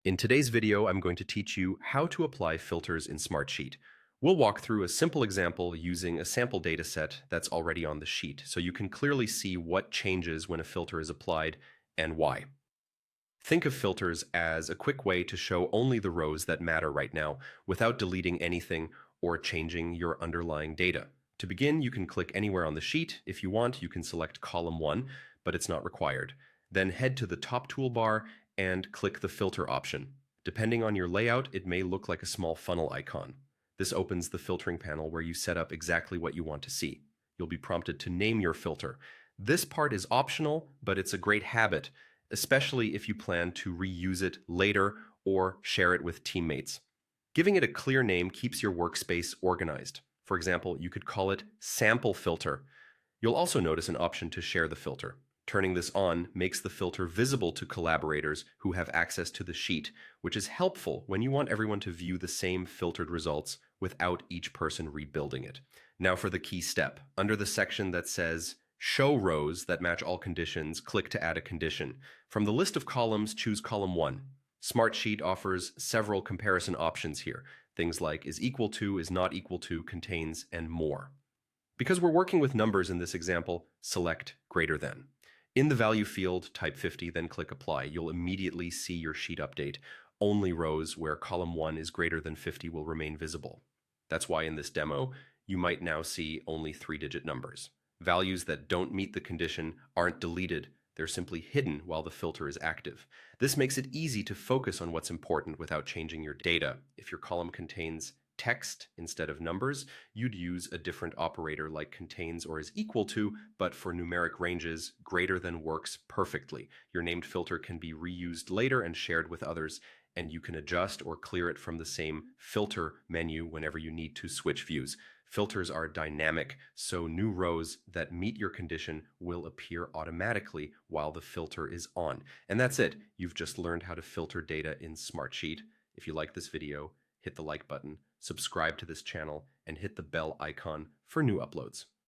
In today's video, I'm going to teach you how to apply filters in Smartsheet. We'll walk through a simple example using a sample dataset that's already on the sheet, so you can clearly see what changes when a filter is applied and why. Think of filters as a quick way to show only the rows that matter right now without deleting anything or changing your underlying data. To begin, you can click anywhere on the sheet. If you want, you can select column 1, but it's not required. Then head to the top toolbar and click the filter option. Depending on your layout, it may look like a small funnel icon. This opens the filtering panel where you set up exactly what you want to see. You'll be prompted to name your filter. This part is optional, but it's a great habit, especially if you plan to reuse it later or share it with teammates. Giving it a clear name keeps your workspace organized. For example, you could call it Sample Filter. You'll also notice an option to share the filter. Turning this on makes the filter visible to collaborators who have access to the sheet, which is helpful when you want everyone to view the same filtered results without each person rebuilding it. Now for the key step. Under the section that says Show rows that match all conditions, click to add a condition. From the list of columns, choose column 1. Smartsheet offers several comparison options here. Things like is equal to, is not equal to, contains, and more. Because we're working with numbers in this example, select greater than. In the value field, type 50, then click apply. You'll immediately see your sheet update. Only rows where column 1 is greater than 50 will remain visible. That's why in this demo, you might now see only 3-digit numbers. Values that don't meet the condition aren't deleted, they're simply hidden while the filter is active. This makes it easy to focus on what's important without changing your data. If your column contains text instead of numbers, you'd use a different operator like contains or is equal to, but for numeric ranges, greater than works perfectly. Your named filter can be reused later and shared with others, and you can adjust or clear it from the same filter menu whenever you need to switch views. Filters are dynamic, so new rows that meet your condition will appear automatically while the filter is on. And that's it. You've just learned how to filter data in Smartsheet. If you like this video, hit the like button, subscribe to this channel, and hit the bell icon for new uploads.